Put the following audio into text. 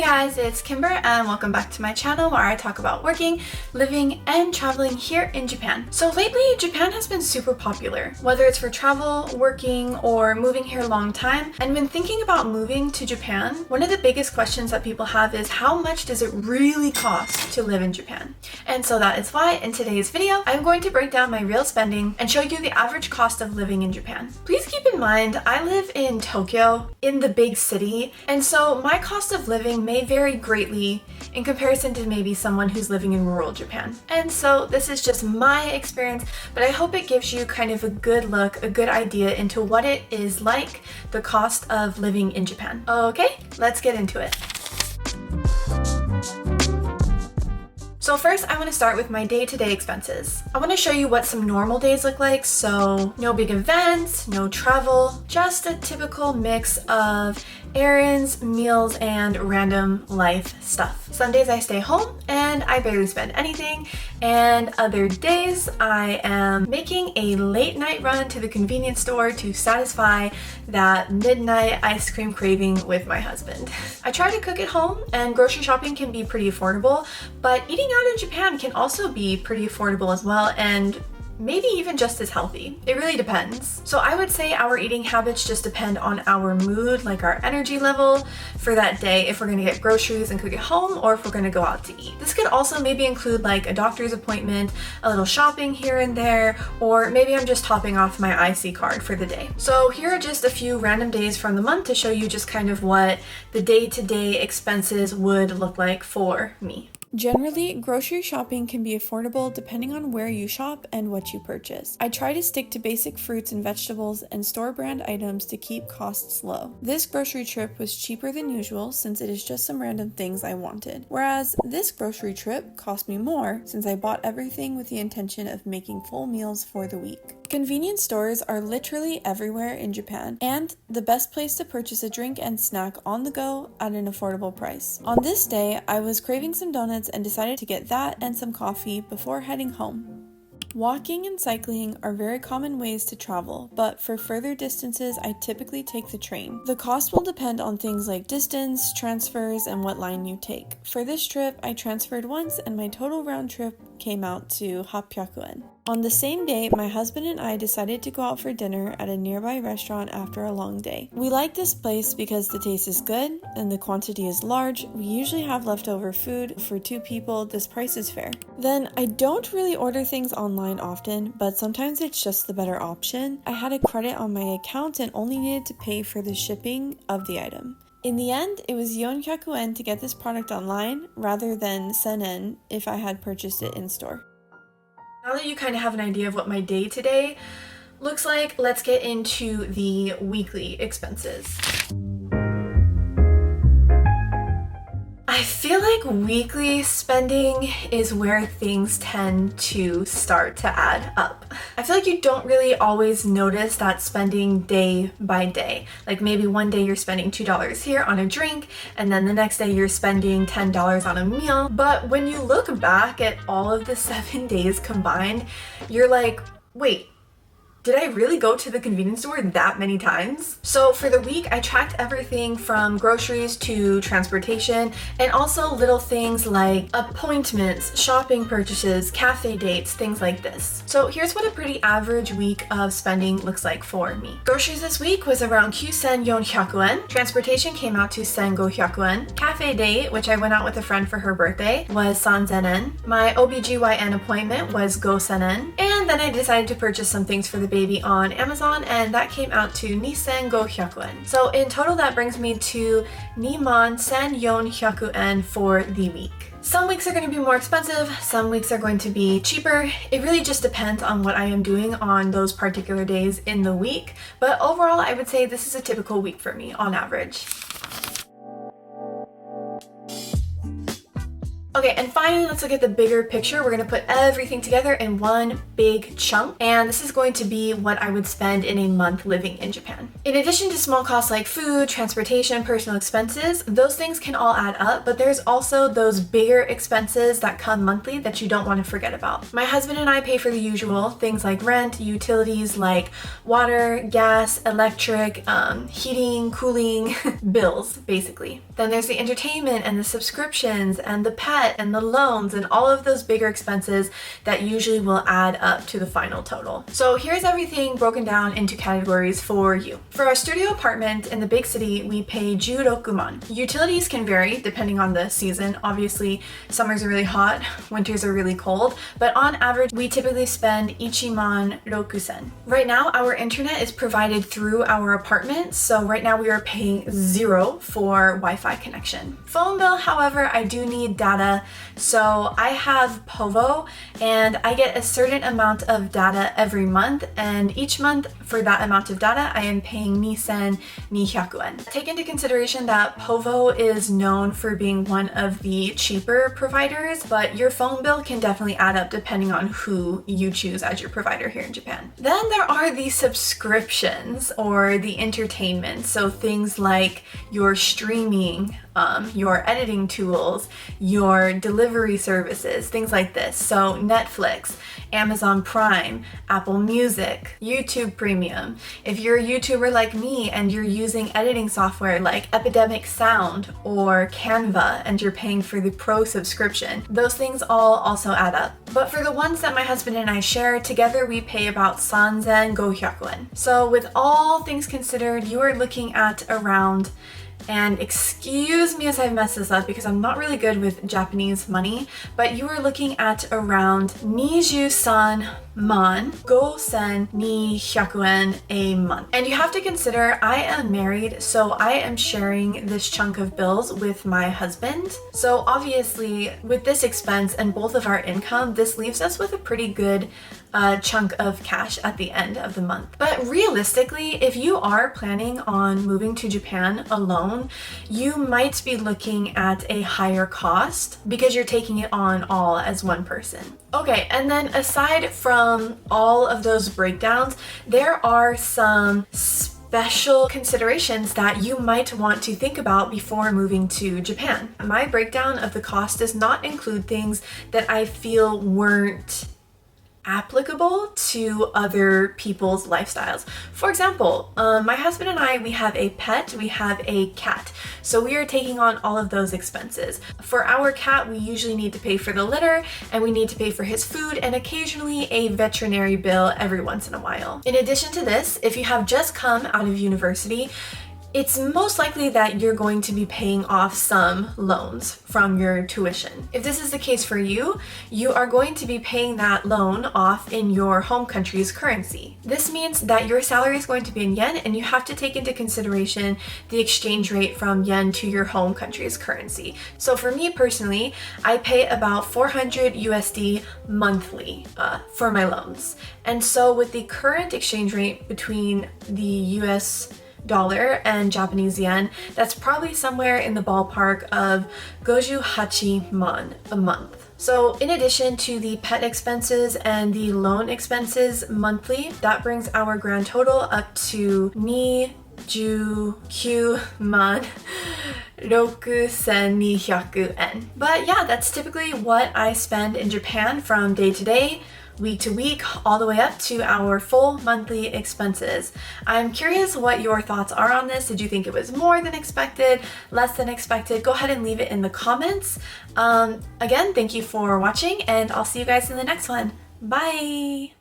guys, it's Kimber and welcome back to my channel where I talk about working, living, and traveling here in Japan. So lately, Japan has been super popular, whether it's for travel, working, or moving here a long time. And when thinking about moving to Japan, one of the biggest questions that people have is how much does it really cost to live in Japan? And so that is why in today's video, I'm going to break down my real spending and show you the average cost of living in Japan. Please keep in mind, I live in Tokyo, in the big city, and so my cost of living may vary greatly in comparison to maybe someone who's living in rural Japan. And so this is just my experience, but I hope it gives you kind of a good look, a good idea into what it is like, the cost of living in Japan. Okay, let's get into it. So first, I want to start with my day-to-day expenses. I want to show you what some normal days look like, so no big events, no travel, just a typical mix of errands, meals, and random life stuff. Some days I stay home and I barely spend anything, and other days I am making a late night run to the convenience store to satisfy that midnight ice cream craving with my husband. I try to cook at home, and grocery shopping can be pretty affordable, but eating out in Japan can also be pretty affordable as well, and maybe even just as healthy. It really depends. So I would say our eating habits just depend on our mood, like our energy level for that day, if we're gonna get groceries and cook at home, or if we're gonna go out to eat. This could also maybe include like a doctor's appointment, a little shopping here and there, or maybe I'm just topping off my IC card for the day. So here are just a few random days from the month to show you just kind of what the day-to-day expenses would look like for me. Generally, grocery shopping can be affordable depending on where you shop and what you purchase. I try to stick to basic fruits and vegetables and store brand items to keep costs low. This grocery trip was cheaper than usual since it is just some random things I wanted. Whereas this grocery trip cost me more since I bought everything with the intention of making full meals for the week. Convenience stores are literally everywhere in Japan, and the best place to purchase a drink and snack on the go at an affordable price. On this day, I was craving some donuts and decided to get that and some coffee before heading home. Walking and cycling are very common ways to travel, but for further distances, I typically take the train. The cost will depend on things like distance, transfers, and what line you take. For this trip, I transferred once, and my total round trip came out to 800 yen. On the same day, my husband and I decided to go out for dinner at a nearby restaurant after a long day. We like this place because the taste is good and the quantity is large. We usually have leftover food. For 2 people, this price is fair. Then, I don't really order things online often, but sometimes it's just the better option. I had a credit on my account and only needed to pay for the shipping of the item. In the end, it was 400 yen to get this product online rather than 1000 yen if I had purchased it in store. Now that you kind of have an idea of what my day-to-day looks like, let's get into the weekly expenses. I feel like weekly spending is where things tend to start to add up. I feel like you don't really always notice that spending day by day. Like maybe one day you're spending $2 here on a drink, and then the next day you're spending $10 on a meal. But when you look back at all of the 7 days combined, you're like, wait, did I really go to the convenience store that many times? So for the week, I tracked everything from groceries to transportation, and also little things like appointments, shopping purchases, cafe dates, things like this. So here's what a pretty average week of spending looks like for me. Groceries this week was around 9,400 yen. Transportation came out to 1,500 yen. Cafe date, which I went out with a friend for her birthday, was 3,000 yen. My OBGYN appointment was 5,000 yen. And then I decided to purchase some things for the baby on Amazon, and that came out to 2,500 yen. So in total, that brings me to 21,400 yen for the week. Some weeks are going to be more expensive, some weeks are going to be cheaper. It really just depends on what I am doing on those particular days in the week, but overall I would say this is a typical week for me on average. Okay, and finally, let's look at the bigger picture. We're gonna put everything together in one big chunk, and this is going to be what I would spend in a month living in Japan. In addition to small costs like food, transportation, personal expenses, those things can all add up, but there's also those bigger expenses that come monthly that you don't want to forget about. My husband and I pay for the usual things like rent, utilities like water, gas, electric, heating, cooling, bills, basically. Then there's the entertainment and the subscriptions and the pet and the loans and all of those bigger expenses that usually will add up to the final total. So here's everything broken down into categories for you. For our studio apartment in the big city, we pay 16,000. Utilities can vary depending on the season. Obviously, summers are really hot, winters are really cold, but on average, we typically spend 16,600. Right now, our internet is provided through our apartment, so right now we are paying 0 for Wi-Fi connection. Phone bill, however, I do need data, so I have Povo, and I get a certain amount of data every month, and each month for that amount of data, I am paying 2,200 yen. Take into consideration that Povo is known for being one of the cheaper providers, but your phone bill can definitely add up depending on who you choose as your provider here in Japan. Then there are the subscriptions or the entertainment, so things like your streaming, your editing tools, your delivery services, things like this. So Netflix, Amazon Prime, Apple Music, YouTube Premium. If you're a YouTuber like me and you're using editing software like Epidemic Sound or Canva and you're paying for the Pro subscription, those things all also add up. But for the ones that my husband and I share, together we pay about 3,500 yen. So with all things considered, you are looking at around, and excuse me as I mess this up because I'm not really good with Japanese money, but you are looking at around 23,500 yen a month. And you have to consider I am married, so I am sharing this chunk of bills with my husband. So obviously with this expense and both of our income, this leaves us with a pretty good chunk of cash at the end of the month. But realistically, if you are planning on moving to Japan alone, you might be looking at a higher cost because you're taking it on all as one person. Okay, and then aside from all of those breakdowns, there are some special considerations that you might want to think about before moving to Japan. My breakdown of the cost does not include things that I feel weren't applicable to other people's lifestyles. For example, my husband and I, we have a pet, we have a cat. So we are taking on all of those expenses. For our cat, we usually need to pay for the litter and we need to pay for his food and occasionally a veterinary bill every once in a while. In addition to this, if you have just come out of university, it's most likely that you're going to be paying off some loans from your tuition. If this is the case for you, you are going to be paying that loan off in your home country's currency. This means that your salary is going to be in yen and you have to take into consideration the exchange rate from yen to your home country's currency. So for me personally, I pay about 400 USD monthly for my loans. And so with the current exchange rate between the US dollar and Japanese yen, that's probably somewhere in the ballpark of 58 man a month. So in addition to the pet expenses and the loan expenses monthly, that brings our grand total up to 29,6,200 yen. But yeah, that's typically what I spend in Japan from day to day, week to week, all the way up to our full monthly expenses. I'm curious what your thoughts are on this. Did you think it was more than expected, less than expected? Go ahead and leave it in the comments. Again, thank you for watching and I'll see you guys in the next one. Bye!